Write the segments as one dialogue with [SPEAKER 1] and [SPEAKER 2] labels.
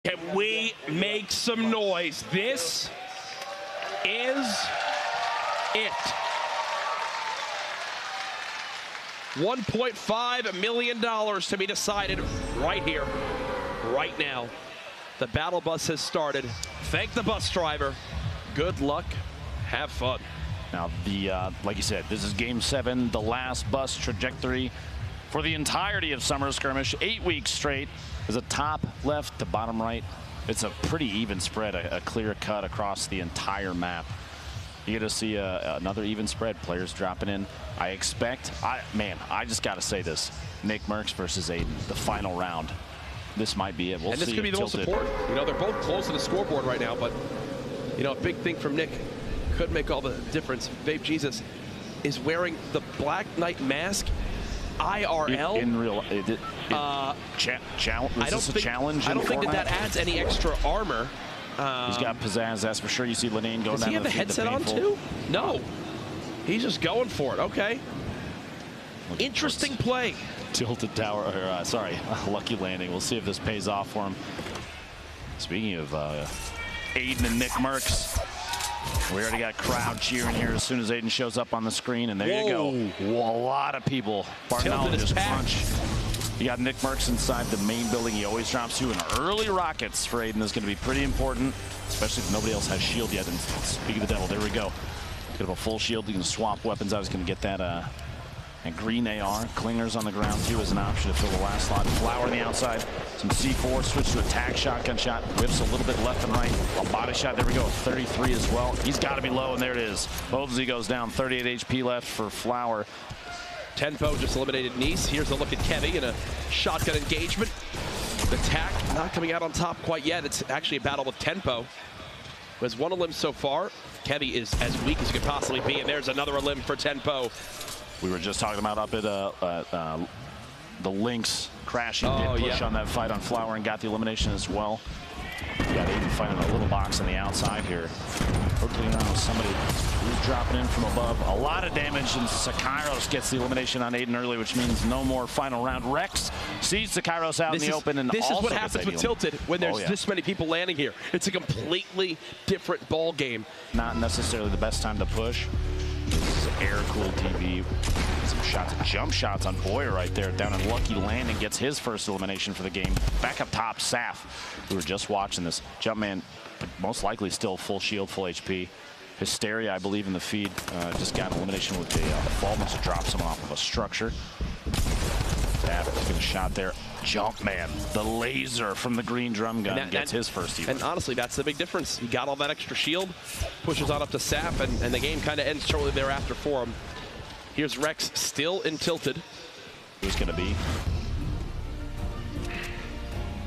[SPEAKER 1] Can we make some noise? This is it. $1.5 million to be decided right here, right now. The battle bus has started. Thank the bus driver. Good luck. Have fun.
[SPEAKER 2] Now, like you said, this is Game 7, the last bus trajectory for the entirety of Summer Skirmish. 8 weeks straight. There's a top left to bottom right. It's a pretty even spread, a clear cut across the entire map. You get to see another even spread, players dropping in. I expect, I just got to say this, Nick Merckx versus Aiden, the final round. This might be it. We'll see.
[SPEAKER 1] And this could be the most important. You know, they're both close to the scoreboard right now, but, you know, a big thing from Nick could make all the difference. Babe Jesus is wearing the Black Knight mask. IRL.
[SPEAKER 2] In real, challenge.
[SPEAKER 1] I don't think that adds any extra armor.
[SPEAKER 2] He's got pizzazz, that's for sure. You see Lenine going down.
[SPEAKER 1] Does he have the headset on too? No. He's just going for it. Okay. Interesting play.
[SPEAKER 2] Tilted tower, or sorry, lucky landing. We'll see if this pays off for him. Speaking of Aiden and Nick Merckx, we already got crowd cheering here as soon as Aiden shows up on the screen, and there you go. Whoa, a lot of people. Barnell just crunch. You got Nick Merckx inside the main building. He always drops you, and early rockets for Aiden is going to be pretty important, especially if nobody else has shield yet. And speaking of the devil, there we go. Get up a full shield. You can swap weapons out. He's going to get that and green AR. Clingers on the ground too as an option to fill the last slot. Flower on the outside. Some C4. Switch to attack. Shotgun shot. Whips a little bit left and right. A body shot. There we go. 33 as well. He's got to be low, and there it is. Bovesy goes down. 38 HP left for Flower.
[SPEAKER 1] Tenpo just eliminated Nice. Here's a look at Kevy in a shotgun engagement. The tack not coming out on top quite yet. It's actually a battle with Tenpo, who has one elim so far. Kevy is as weak as he could possibly be, and there's another elim for Tenpo.
[SPEAKER 2] We were just talking about up at the Lynx crashing, did push on that fight on Flower and got the elimination as well. You got Aiden fighting a little box on the outside here. Hopefully now somebody who's dropping in from above. A lot of damage, and Sakairos gets the elimination on Aiden early, which means no more final round. Rex sees Sakairos out in the open, and
[SPEAKER 1] this is what happens with Tilted when there's this many people landing here. It's a completely different ball game.
[SPEAKER 2] Not necessarily the best time to push. This is air-cooled TV. Some shots, jump shots on Boyer right there. Down in Lucky Landing gets his first elimination for the game. Back up top, Saf. We were just watching this. Jumpman, most likely still full shield, full HP. Hysteria, I believe, in the feed. Just got an elimination with the fall. Must have dropped someone off of a structure. Saf taking a shot there. Jumpman, the laser from the green drum gun, gets his first even.
[SPEAKER 1] And honestly, that's the big difference. He got all that extra shield, pushes on up to Saf, and the game kind of ends shortly thereafter for him. Here's Rex still in Tilted.
[SPEAKER 2] Who's going to be?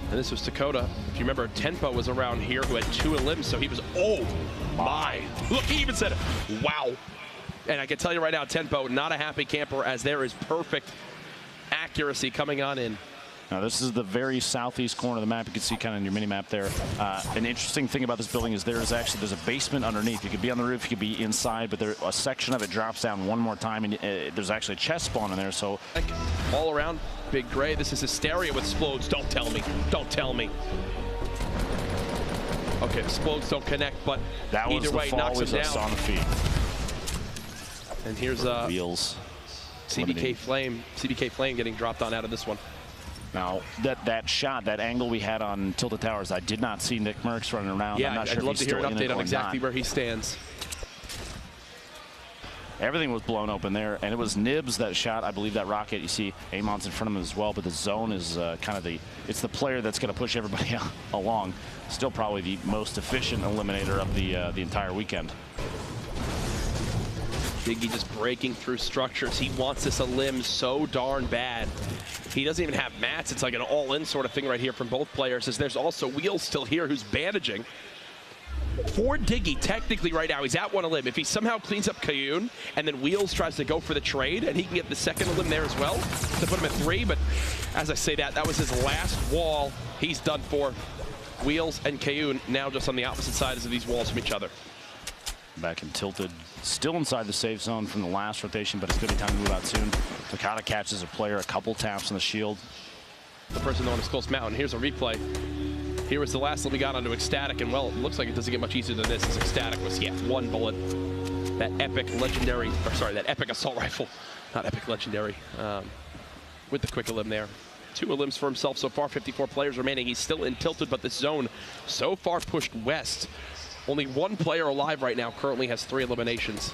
[SPEAKER 1] And this was Dakota. If you remember, Tenpo was around here who had 2 elims, so he was, oh my. Look, he even said it. Wow. And I can tell you right now, Tenpo, not a happy camper, as there is perfect accuracy coming on in.
[SPEAKER 2] Now this is the very southeast corner of the map. You can see kind of in your mini map there. An interesting thing about this building is there's a basement underneath. You could be on the roof, you could be inside, but a section of it drops down one more time, and there's actually a chest spawn in there. So
[SPEAKER 1] all around, Big Gray. This is Hysteria with Explodes. Don't tell me. Don't tell me. Okay, Explodes don't connect, but
[SPEAKER 2] that
[SPEAKER 1] either way, knocks him down.
[SPEAKER 2] On the feet.
[SPEAKER 1] And here's
[SPEAKER 2] Wheels.
[SPEAKER 1] CBK Flame getting dropped on out of this one.
[SPEAKER 2] Now, that shot, that angle we had on Tilted Towers, I did not see Nick Merckx running around.
[SPEAKER 1] Yeah,
[SPEAKER 2] I'm not sure
[SPEAKER 1] I'd love to hear an update on exactly where he stands.
[SPEAKER 2] Everything was blown open there, and it was Nibs that shot, I believe, that rocket. You see Amon's in front of him as well, but the zone is kind of it's the player that's going to push everybody along. Still probably the most efficient eliminator of the entire weekend.
[SPEAKER 1] Biggie just breaking through structures. He wants this elim so darn bad. He doesn't even have mats. It's like an all-in sort of thing right here from both players, as there's also Wheels still here who's bandaging. For Diggy, technically right now, he's at 1 elim. If he somehow cleans up Kayun, and then Wheels tries to go for the trade, and he can get the second elim there as well to put him at 3, but as I say that was his last wall. He's done for. Wheels and Kayun now just on the opposite sides of these walls from each other.
[SPEAKER 2] Back in Tilted, still inside the safe zone from the last rotation, but it's going to be time to move out soon. Takata catches a player, a couple taps on the shield.
[SPEAKER 1] The person on his close mountain. Here's a replay. Here was the last one we got onto Ecstatic, and well, it looks like it doesn't get much easier than this, as Ecstatic was, yeah, 1 bullet. That epic legendary, or sorry, that epic assault rifle, not epic legendary, with the quick elim there. 2 elims for himself so far, 54 players remaining. He's still in tilted, but this zone so far pushed west. Only 1 player alive right now, currently has 3 eliminations.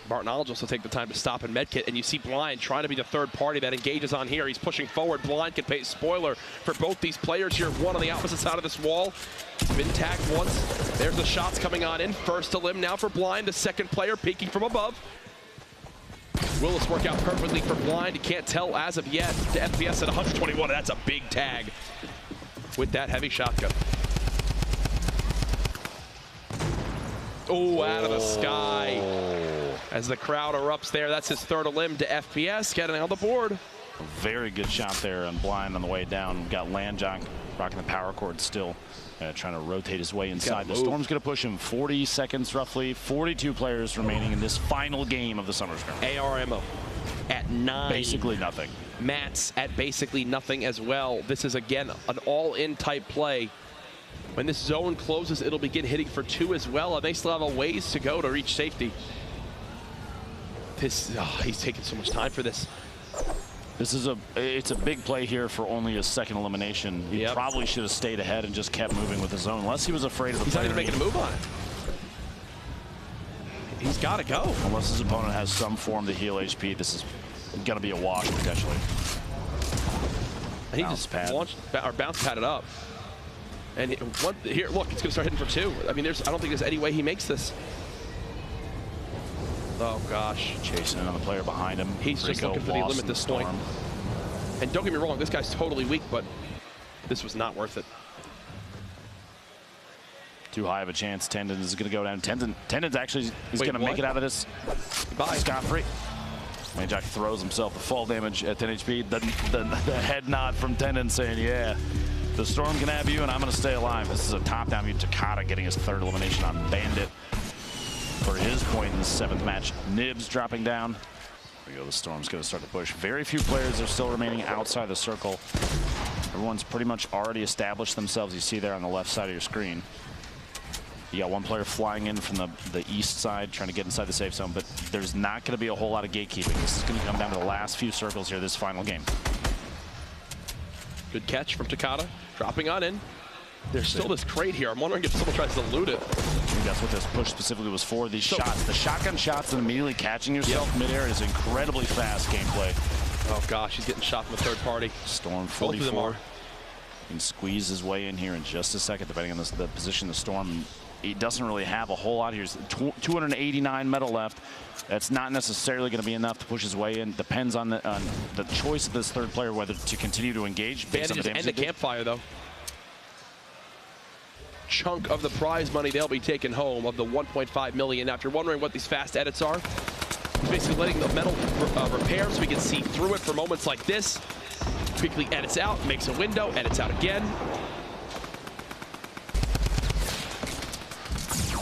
[SPEAKER 1] Martinologist will take the time to stop and medkit, and you see Blind trying to be the third party that engages on here. He's pushing forward. Blind can pay spoiler for both these players here. One on the opposite side of this wall. Been tagged once. There's the shots coming on in. First elim now for Blind, the second player peeking from above. Will this work out perfectly for Blind? You can't tell as of yet. To FPS at 121, that's a big tag with that heavy shotgun. Oh, out of the sky. As the crowd erupts there, that's his 3rd elim to FPS, getting on the board.
[SPEAKER 2] A very good shot there on Blind on the way down. Got Landjock rocking the power cord still, trying to rotate his way inside. The Storm's going to push him 40 seconds roughly. 42 players remaining in this final game of the Summer Skirmish.
[SPEAKER 1] AR ammo at 9.
[SPEAKER 2] Basically nothing.
[SPEAKER 1] Mats at basically nothing as well. This is, again, an all-in type play. When this zone closes, it'll begin hitting for 2 as well, and they still have a ways to go to reach safety. This, he's taking so much time for this.
[SPEAKER 2] This is it's a big play here for only a 2nd elimination. He probably should have stayed ahead and just kept moving with the zone, unless he was afraid of the player.
[SPEAKER 1] He's not even making a move on it. He's got to go.
[SPEAKER 2] Unless his opponent has some form to heal HP, this is going to be a wash potentially.
[SPEAKER 1] And he just launched or bounce padded up. And here, look, it's going to start hitting for 2. I mean, I don't think there's any way he makes this. Oh, gosh.
[SPEAKER 2] Chasing another player behind him.
[SPEAKER 1] He's just looking for the limit at this point. And don't get me wrong, this guy's totally weak, but this was not worth it.
[SPEAKER 2] Too high of a chance. Tendon is going to go down. Tendon's actually going to make it out of this scot-free. Landjock throws himself the fall damage at 10 HP. The head nod from Tendon saying, yeah, the Storm can have you, and I'm going to stay alive. This is a top-down view. Takata getting his 3rd elimination on Bandit for his point in the 7th match. Nibs dropping down. There we go. The Storm's going to start to push. Very few players are still remaining outside the circle. Everyone's pretty much already established themselves. You see there on the left side of your screen. You got 1 player flying in from the east side, trying to get inside the safe zone, but there's not going to be a whole lot of gatekeeping. This is going to come down to the last few circles here, this final game.
[SPEAKER 1] Good catch from Takata, dropping on in. There's still this crate here. I'm wondering if someone tries to loot it.
[SPEAKER 2] I think that's what this push specifically was for. These shots, the shotgun shots and immediately catching yourself midair is incredibly fast gameplay.
[SPEAKER 1] Oh gosh, he's getting shot from a 3rd party.
[SPEAKER 2] Storm 44. Both of them are. He can squeeze his way in here in just a second, depending on the position of the Storm. He doesn't really have a whole lot here. 289 metal left. That's not necessarily going to be enough to push his way in. Depends on the choice of this 3rd player whether to continue to engage.
[SPEAKER 1] Bandages and the campfire, though. Chunk of the prize money they'll be taking home of the 1.5 million. Now, if you're wondering what these fast edits are, he's basically letting the metal repair so we can see through it for moments like this. Quickly edits out, makes a window, edits out again.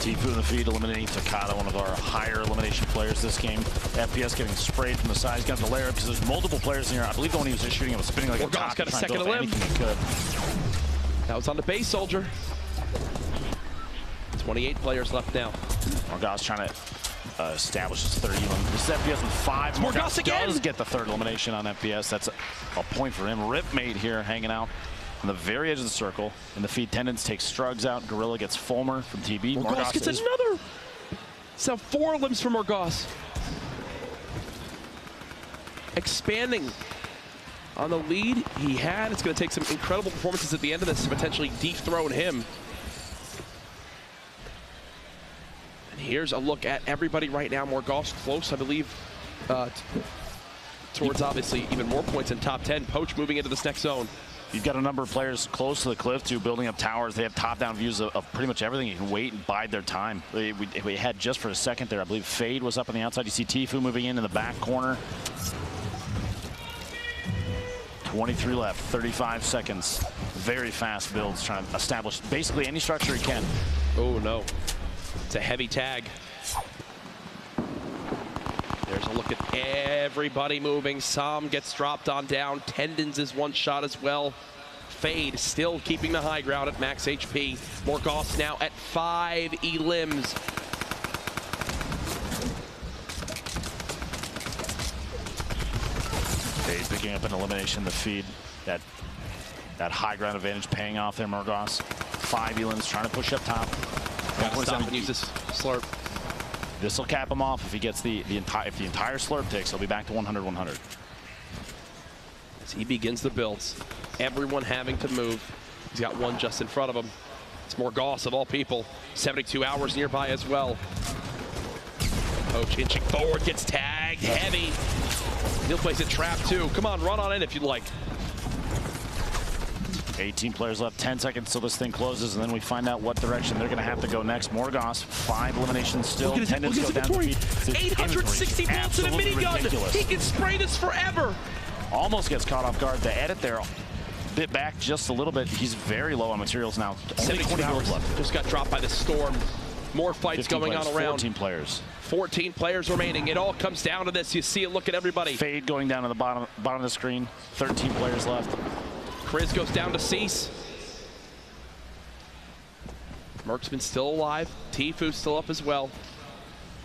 [SPEAKER 2] Tifu in the feed, eliminating Takata, one of our higher elimination players this game. FPS getting sprayed from the side. He's got the layer up because there's multiple players in here. I believe the one he was just shooting it was spinning like a top.
[SPEAKER 1] Got a 2nd elim. That was on the base soldier. 28 players left now.
[SPEAKER 2] Morgoth's trying to establish his 3rd elim. This is FPS with 5.
[SPEAKER 1] Morgoth again
[SPEAKER 2] does get the 3rd elimination on FPS. That's a point for him. Ripmate here hanging out on the very edge of the circle. And the feed Tendons takes Strugs out. Gorilla gets Fulmer from TB.
[SPEAKER 1] Morgoth gets another. So 4 limbs for Morgoth. Expanding on the lead he had. It's going to take some incredible performances at the end of this to potentially dethrone him. And here's a look at everybody right now. Morgoth's close, I believe, towards obviously even more points in top 10. Poach moving into this next zone.
[SPEAKER 2] You've got a number of players close to the cliff, too, building up towers. They have top-down views of pretty much everything. You can wait and bide their time. We had just for a second there, I believe Fade was up on the outside. You see Tifu moving in the back corner. 23 left, 35 seconds. Very fast builds, trying to establish basically any structure he can.
[SPEAKER 1] Oh, no. It's a heavy tag. There's a look at everybody moving. Sam gets dropped on down. Tendons is one shot as well. Fade still keeping the high ground at max HP. Morgoth now at 5 elims.
[SPEAKER 2] Fade picking up an elimination, the feed. That high ground advantage paying off there, Morgoth. 5 elims trying to push up top.
[SPEAKER 1] Gotta stop and use this slurp.
[SPEAKER 2] This will cap him off if he gets the entire slurp takes. He'll be back to 100-100.
[SPEAKER 1] As he begins the builds, everyone having to move. He's got one just in front of him. It's Morgoth of all people. 72 hours nearby as well. Poach inching forward, gets tagged heavy. He'll place a trap too. Come on, run on in if you'd like.
[SPEAKER 2] 18 players left, 10 seconds till this thing closes, and then we find out what direction they're going to have to go next. Morgoth, 5 eliminations still.
[SPEAKER 1] Look at his inventory. 860 bullets in a minigun.
[SPEAKER 2] Ridiculous.
[SPEAKER 1] He can spray this forever.
[SPEAKER 2] Almost gets caught off guard. The edit there, bit back just a little bit. He's very low on materials now. Only 20 bullets left.
[SPEAKER 1] Just got dropped by the storm. More fights going on around.
[SPEAKER 2] 14 players.
[SPEAKER 1] 14 players remaining. It all comes down to this. You see it. Look at everybody.
[SPEAKER 2] Fade going down to the bottom of the screen. 13 players left.
[SPEAKER 1] Kriz goes down to Cease. Merksman still alive. Tfue still up as well.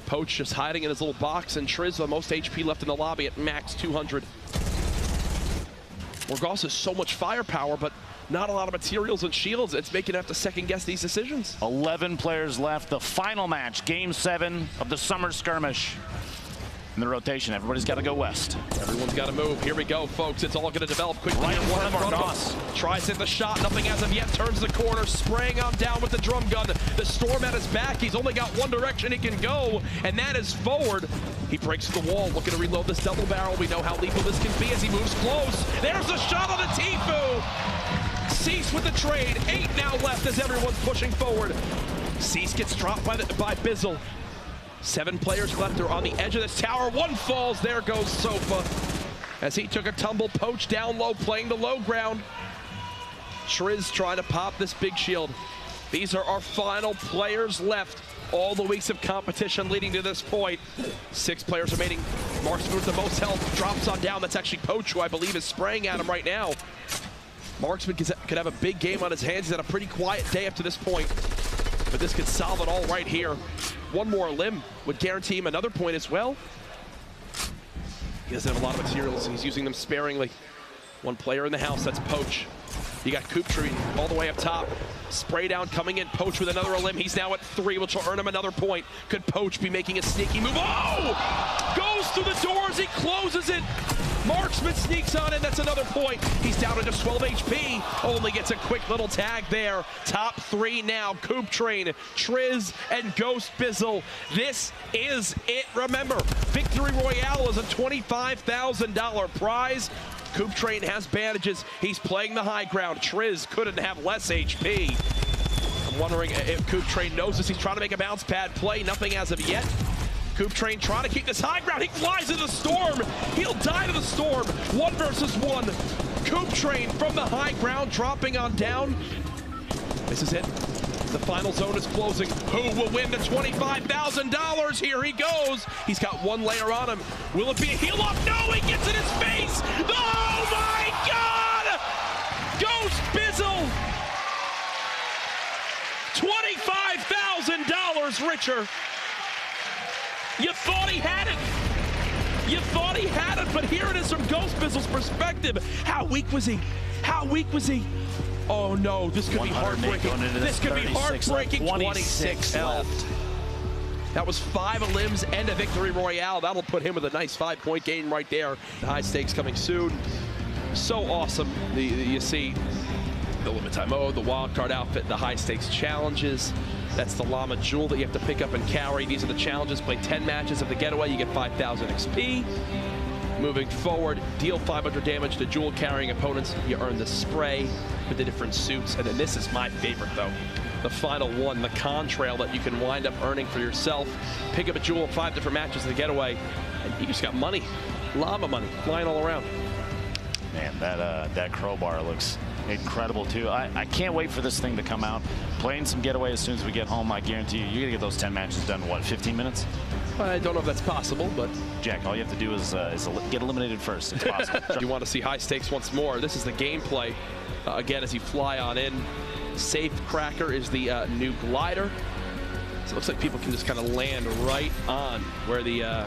[SPEAKER 1] Poach just hiding in his little box, and Triz the most HP left in the lobby at max 200. Morgoth has so much firepower, but not a lot of materials and shields. It's making him have to second guess these decisions.
[SPEAKER 2] 11 players left. The final match, Game 7 of the Summer Skirmish. In the rotation, everybody's got to go west.
[SPEAKER 1] Everyone's got to move. Here we go, folks. It's all going to develop quickly.
[SPEAKER 2] Right in front of
[SPEAKER 1] us. Tries to hit the shot. Nothing as of yet. Turns the corner. Spraying on down with the drum gun. The storm at his back. He's only got one direction he can go, and that is forward. He breaks the wall. Looking to reload this double barrel. We know how lethal this can be as he moves close. There's a shot on the Tfue. Cease with the trade. 8 now left as everyone's pushing forward. Cease gets dropped by Bizzle. 7 players left are on the edge of this tower. One falls. There goes Sofa. As he took a tumble, Poach down low, playing the low ground. Triz trying to pop this big shield. These are our final players left. All the weeks of competition leading to this point. 6 players remaining. Marksman with the most health drops on down. That's actually Poach, who I believe is spraying at him right now. Marksman could have a big game on his hands. He's had a pretty quiet day up to this point, but this could solve it all right here. One more limb would guarantee him another point as well. He doesn't have a lot of materials, and he's using them sparingly. One player in the house, that's Poach. You got Kooptree all the way up top. Spray down coming in, Poach with another limb. He's now at 3, which will earn him another point. Could Poach be making a sneaky move? Oh! Goes through the doors, he closes it. Marksman sneaks on in, that's another point. He's down to just 12 HP. Only gets a quick little tag there. Top 3 now, Kooptree, Triz, and Ghost Bizzle. This is it. Remember, Victory Royale is a $25,000 prize. Kooptree has bandages. He's playing the high ground. Triz couldn't have less HP. I'm wondering if Kooptree knows this. He's trying to make a bounce pad play. Nothing as of yet. Kooptree trying to keep this high ground. He flies into the storm. He'll die to the storm. 1 versus 1. Kooptree from the high ground dropping on down. This is it. The final zone is closing. Who will win the $25,000? Here he goes. He's got 1 layer on him. Will it be a heel up? No, he gets in his face. Oh my God! Ghost Bizzle. $25,000 richer. You thought he had it. You thought he had it, but here it is from Ghost Bizzle's perspective. How weak was he? How weak was he? Oh no, this could be heartbreaking. This could be heartbreaking. 26 left. That was 5 limbs and a Victory Royale. That'll put him with a nice 5-point game right there. The high stakes coming soon. So awesome. You see the limit time mode, the wild card outfit, the high stakes challenges. That's the llama jewel that you have to pick up and carry. These are the challenges. Play 10 matches of the getaway. You get 5,000 XP. Moving forward, deal 500 damage to jewel carrying opponents. You earn the spray with the different suits. And then this is my favorite though. The final one, the contrail that you can wind up earning for yourself. Pick up a jewel in 5 different matches of the getaway, and you just got money, llama money, flying all around.
[SPEAKER 2] Man, that crowbar looks incredible too. I can't wait for this thing to come out. Playing some getaway as soon as we get home, I guarantee you, you're gonna get those 10 matches done in what, 15 minutes?
[SPEAKER 1] I don't know if that's possible, but
[SPEAKER 2] Jack, all you have to do is get eliminated first. It's possible.
[SPEAKER 1] you want to see high stakes once more. This is the gameplay. Again, as you fly on in, Safe Cracker is the new glider. So it looks like people can just kind of land right on where the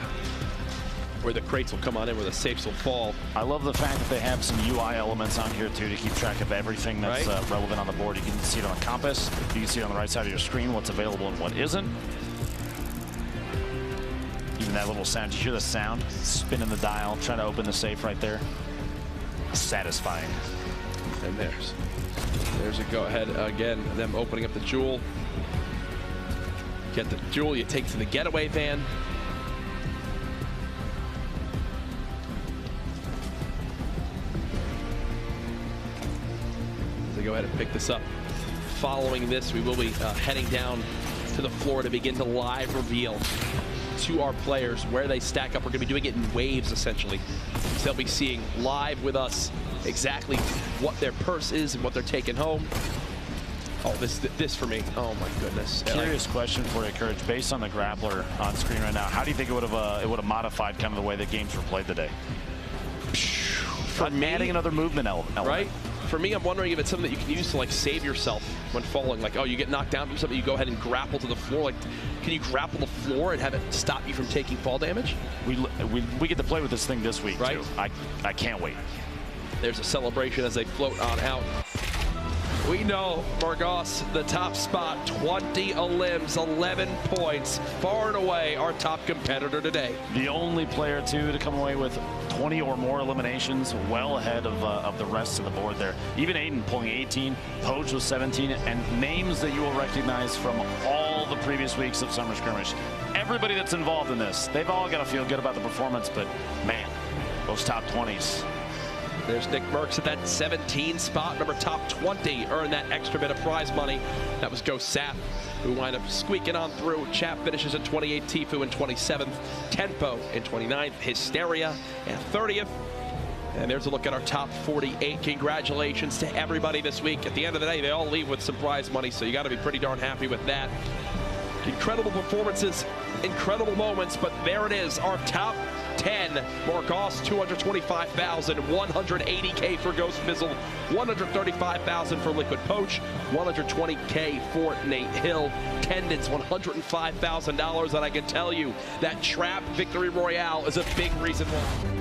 [SPEAKER 1] crates will come on in, where the safes will fall.
[SPEAKER 2] I love the fact that they have some UI elements on here too to keep track of everything that's relevant on the board. You can see it on the compass. You can see it on the right side of your screen, what's available and what isn't. Even that little sound, you hear the sound? Spinning the dial, trying to open the safe right there. Satisfying.
[SPEAKER 1] And there's a go-ahead again, them opening up the jewel. Get the jewel, you take to the getaway van. As they go ahead and pick this up. Following this, we will be heading down to the floor to begin to live reveal to our players where they stack up. We're going to be doing it in waves, essentially. So they'll be seeing live with us exactly what their purse is and what they're taking home. Oh, this for me. Oh my goodness.
[SPEAKER 2] Curious question for you, Courage. Based on the grappler on screen right now, how do you think it would have modified kind of the way the games were played today?
[SPEAKER 1] For me,
[SPEAKER 2] adding another movement element.
[SPEAKER 1] Right? For me, I'm wondering if it's something that you can use to like save yourself when falling. Like, oh, you get knocked down from something, you go ahead and grapple to the floor. Like, can you grapple the floor and have it stop you from taking fall damage?
[SPEAKER 2] We get to play with this thing this week,
[SPEAKER 1] right?
[SPEAKER 2] Too. I can't wait.
[SPEAKER 1] There's a celebration as they float on out. We know Margos, the top spot, 20 elims, 11 points, far and away our top competitor today.
[SPEAKER 2] The only player, too, to come away with 20 or more eliminations, well ahead of the rest of the board there. Even Aiden pulling 18, Poach with 17, and names that you will recognize from all the previous weeks of Summer Skirmish. Everybody that's involved in this, they've all got to feel good about the performance, but man, those top 20s.
[SPEAKER 1] There's Nick Merckx at that 17 spot. Remember, top 20 earned that extra bit of prize money. That was Go Sap, who wind up squeaking on through. Chap finishes at 28, Tifu in 27th, Tempo in 29th, Hysteria at 30th. And there's a look at our top 48. Congratulations to everybody this week. At the end of the day, they all leave with some prize money, so you got to be pretty darn happy with that. Incredible performances, incredible moments, but there it is, our top 10. Margos, 225,000, 180K for Ghost Mizzle, 135,000 for Liquid Poach, 120K for Nate Hill, Tendons, $105,000, and I can tell you that Trap Victory Royale is a big reason why.